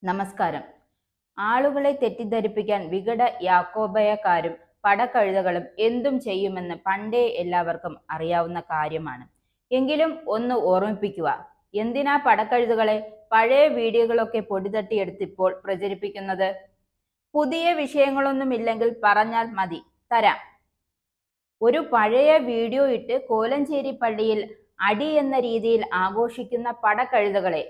നമസ്കാരം. ആളുകളെ തെറ്റിദ്ധരിപ്പിക്കാൻ വികട യാക്കോബയക്കാരും പടക്കഴുതകളും എന്തും ചെയ്യുമെന്ന് പണ്ടേ എല്ലാവർക്കും അറിയാവുന്ന കാര്യമാണ്. എങ്കിലും ഒന്ന് ഓർമ്മിപ്പിക്കുക, എന്തിനാ പടക്കഴുതകളെ പഴയ വീഡിയോകളൊക്കെ പൊടിതട്ടിയെടുത്ത് ഇപ്പോൾ പ്രചരിപ്പിക്കുന്നത്? പുതിയ വിഷയങ്ങളൊന്നുമില്ലെങ്കിൽ പറഞ്ഞാൽ മതി, തരാം. ഒരു പഴയ വീഡിയോ ഇട്ട് കോലഞ്ചേരി പള്ളിയിൽ അടി എന്ന രീതിയിൽ ആഘോഷിക്കുന്ന പടക്കഴുതകളെ,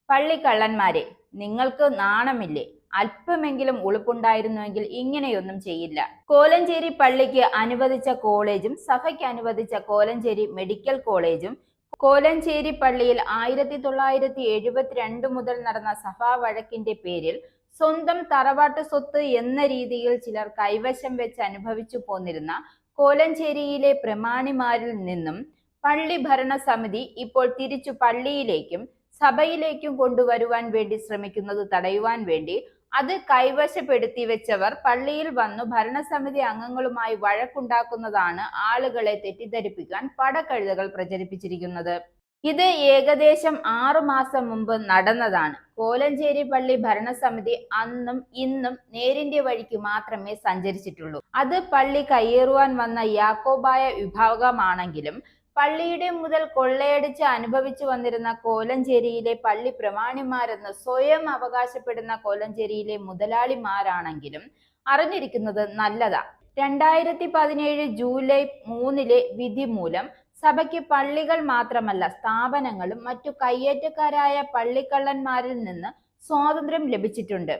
പള്ളിക്കള്ളന്മാരെ, നിങ്ങൾക്ക് നാണമില്ലേ? അല്പമെങ്കിലും ഉളുപ്പുണ്ടായിരുന്നുവെങ്കിൽ ഇങ്ങനെയൊന്നും ചെയ്യില്ല. കോലഞ്ചേരി പള്ളിക്ക് അനുവദിച്ച കോളേജും സഭയ്ക്ക് അനുവദിച്ച കോലഞ്ചേരി മെഡിക്കൽ കോളേജും കോലഞ്ചേരി പള്ളിയിൽ 1972 മുതൽ നടന്ന സഭാ വഴക്കിന്റെ പേരിൽ സ്വന്തം തറവാട്ട് സ്വത്ത് എന്ന രീതിയിൽ ചിലർ കൈവശം വെച്ച് അനുഭവിച്ചു പോന്നിരുന്ന കോലഞ്ചേരിയിലെ പ്രമാണിമാരിൽ നിന്നും പള്ളി ഭരണസമിതി ഇപ്പോൾ തിരിച്ചു പള്ളിയിലേക്കും സഭയിലേക്കും കൊണ്ടുവരുവാൻ വേണ്ടി ശ്രമിക്കുന്നത് തടയുവാൻ വേണ്ടി അത് കൈവശപ്പെടുത്തി വെച്ചവർ പള്ളിയിൽ വന്നു ഭരണസമിതി അംഗങ്ങളുമായി വഴക്കുണ്ടാക്കുന്നതാണ് ആളുകളെ തെറ്റിദ്ധരിപ്പിക്കാൻ പടക്കഴുതകൾ പ്രചരിപ്പിച്ചിരിക്കുന്നത്. ഇത് ഏകദേശം 6 മാസം മുമ്പ് നടന്നതാണ്. കോലഞ്ചേരി പള്ളി ഭരണസമിതി അന്നും ഇന്നും നേരിന്റെ വഴിക്ക് മാത്രമേ സഞ്ചരിച്ചിട്ടുള്ളൂ. അത് പള്ളി കയ്യേറുവാൻ വന്ന യാക്കോബായ വിഭാഗമാണെങ്കിലും പള്ളിയുടെ മുതൽ കൊള്ളയടിച്ച് അനുഭവിച്ചു വന്നിരുന്ന കോലഞ്ചേരിയിലെ പള്ളി പ്രമാണിമാരെന്ന് സ്വയം അവകാശപ്പെടുന്ന കോലഞ്ചേരിയിലെ മുതലാളിമാരാണെങ്കിലും അറിഞ്ഞിരിക്കുന്നത് നല്ലതാ. 2017 ജൂലൈ 3 വിധി മൂലം സഭയ്ക്ക് പള്ളികൾ മാത്രമല്ല സ്ഥാപനങ്ങളും മറ്റു കയ്യേറ്റക്കാരായ പള്ളിക്കള്ളന്മാരിൽ നിന്ന് സ്വാതന്ത്ര്യം ലഭിച്ചിട്ടുണ്ട്.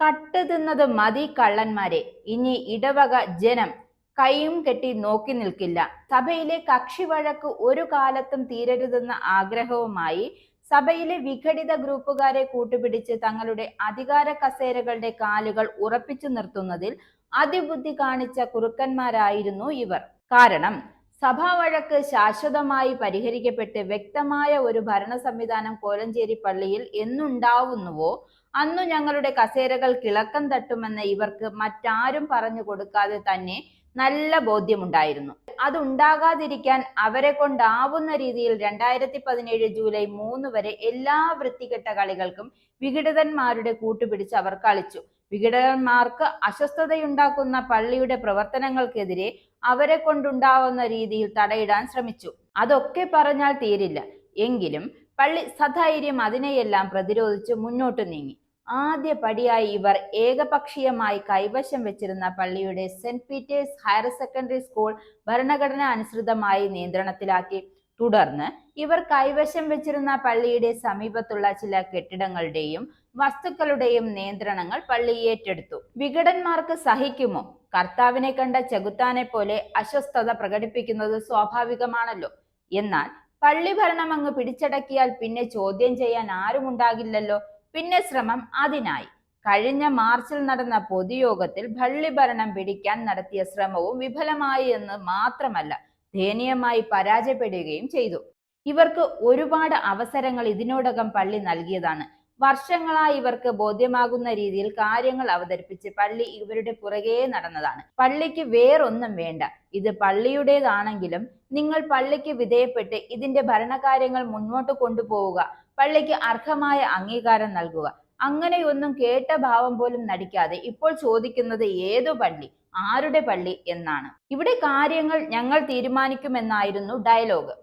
കട്ട് തിന്നത് മതി കള്ളന്മാരെ, ഇനി ഇടവക ജനം കൈയും കെട്ടി നോക്കി നിൽക്കില്ല. സഭയിലെ കക്ഷി വഴക്ക് ഒരു കാലത്തും തീരരുതെന്ന ആഗ്രഹവുമായി സഭയിലെ വിഘടിത ഗ്രൂപ്പുകാരെ കൂട്ടുപിടിച്ച് തങ്ങളുടെ അധികാര കസേരകളുടെ കാലുകൾ ഉറപ്പിച്ചു നിർത്തുന്നതിൽ അതിബുദ്ധി കാണിച്ച കുറുക്കന്മാരായിരുന്നു ഇവർ. കാരണം സഭാ വഴക്ക് ശാശ്വതമായി പരിഹരിക്കപ്പെട്ട് വ്യക്തമായ ഒരു ഭരണ സംവിധാനം കോലഞ്ചേരി പള്ളിയിൽ എന്നുണ്ടാവുന്നുവോ അന്നു ഞങ്ങളുടെ കസേരകൾ കിളക്കം തട്ടുമെന്ന് ഇവർക്ക് മറ്റാരും പറഞ്ഞു കൊടുക്കാതെ തന്നെ നല്ല ബോധ്യമുണ്ടായിരുന്നു. അതുണ്ടാകാതിരിക്കാൻ അവരെ കൊണ്ടാവുന്ന രീതിയിൽ 2017 ജൂലൈ 3 വരെ എല്ലാ വൃത്തികെട്ട കളികൾക്കും വിഘടിതന്മാരുടെ കൂട്ടുപിടിച്ച് അവർ കളിച്ചു. വിഘടന്മാർക്ക് അസ്വസ്ഥതയുണ്ടാക്കുന്ന പള്ളിയുടെ പ്രവർത്തനങ്ങൾക്കെതിരെ അവരെ കൊണ്ടുണ്ടാവുന്ന രീതിയിൽ തടയിടാൻ ശ്രമിച്ചു. അതൊക്കെ പറഞ്ഞാൽ തീരില്ല. എങ്കിലും പള്ളി സധൈര്യം അതിനെയെല്ലാം പ്രതിരോധിച്ച് മുന്നോട്ട് നീങ്ങി. ആദ്യ പടിയായി ഇവർ ഏകപക്ഷീയമായി കൈവശം വെച്ചിരുന്ന പള്ളിയുടെ Saint Peter's higher secondary school ഭരണഘടന അനുസൃതമായി നിയന്ത്രണത്തിലാക്കി. തുടർന്ന് ഇവർ കൈവശം വെച്ചിരുന്ന പള്ളിയുടെ സമീപത്തുള്ള ചില കെട്ടിടങ്ങളുടെയും വസ്തുക്കളുടെയും നിയന്ത്രണങ്ങൾ പള്ളി ഏറ്റെടുത്തു. വിഘടന്മാർക്ക് സഹിക്കുമോ? കർത്താവിനെ കണ്ട ചെകുത്താനെ പോലെ അസ്വസ്ഥത പ്രകടിപ്പിക്കുന്നത് സ്വാഭാവികമാണല്ലോ. എന്നാൽ പള്ളി ഭരണം അങ്ങ് പിടിച്ചടക്കിയാൽ പിന്നെ ചോദ്യം ചെയ്യാൻ ആരുമുണ്ടാകില്ലല്ലോ. പിന്നെ ശ്രമം അതിനായി. കഴിഞ്ഞ മാർച്ചിൽ നടന്ന പൊതുയോഗത്തിൽ പള്ളി ഭരണം പിടിക്കാൻ നടത്തിയ ശ്രമവും വിഫലമായി എന്ന് മാത്രമല്ല, ദയനീയമായി പരാജയപ്പെടുകയും ചെയ്തു. ഇവർക്ക് ഒരുപാട് അവസരങ്ങൾ ഇതിനോടകം പള്ളി നൽകിയതാണ്. വർഷങ്ങളായി ഇവർക്ക് ബോധ്യമാകുന്ന രീതിയിൽ കാര്യങ്ങൾ അവതരിപ്പിച്ച് പള്ളി ഇവരുടെ പുറകെ നടന്നതാണ്. പള്ളിക്ക് വേറൊന്നും വേണ്ട, ഇത് പള്ളിയുടേതാണെങ്കിലും നിങ്ങൾ പള്ളിക്ക് വിധേയപ്പെട്ട് ഇതിന്റെ ഭരണകാര്യങ്ങൾ മുന്നോട്ട് കൊണ്ടുപോവുക, പള്ളിക്ക് അർഹമായ അംഗീകാരം നൽകുക. അങ്ങനെയൊന്നും കേട്ട ഭാവം പോലും നടിക്കാതെ ഇപ്പോൾ ചോദിക്കുന്നത് ഏതു പള്ളി, ആരുടെ പള്ളി എന്നാണ്. ഇവിടെ കാര്യങ്ങൾ ഞങ്ങൾ തീരുമാനിക്കുമെന്നായിരുന്നു ഡയലോഗ്.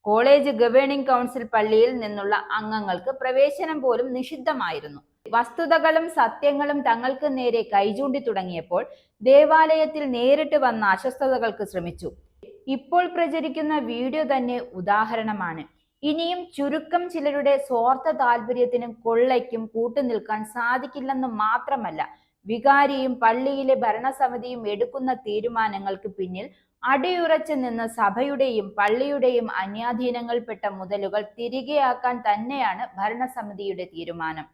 കോളേജ് ഗവേണിംഗ് കൗൺസിൽ പള്ളിയിൽ നിന്നുള്ള അംഗങ്ങൾക്ക് പ്രവേശനം പോലും നിഷിദ്ധമായിരുന്നു. വസ്തുതകളും സത്യങ്ങളും തങ്ങൾക്ക് നേരെ കൈചൂണ്ടി തുടങ്ങിയപ്പോൾ ദേവാലയത്തിൽ നേരിട്ട് വന്ന അസ്വസ്ഥതകൾക്ക് ശ്രമിച്ചു. ഇപ്പോൾ പ്രചരിക്കുന്ന വീഡിയോ തന്നെ ഉദാഹരണമാണ്. ഇനിയും ചുരുക്കം ചിലരുടെ സ്വാർത്ഥ താല്പര്യത്തിനും കൊള്ളയ്ക്കും കൂട്ടുനിൽക്കാൻ സാധിക്കില്ലെന്ന് മാത്രമല്ല, വികാരിയും പള്ളിയിലെ ഭരണസമിതിയും എടുക്കുന്ന തീരുമാനങ്ങൾക്ക് പിന്നിൽ അടിയുറച്ചു നിന്ന് സഭയുടെയും പള്ളിയുടെയും അന്യാധീനങ്ങൾപ്പെട്ട മുതലുകൾ തിരികെയാക്കാൻ തന്നെയാണ് ഭരണസമിതിയുടെ തീരുമാനം.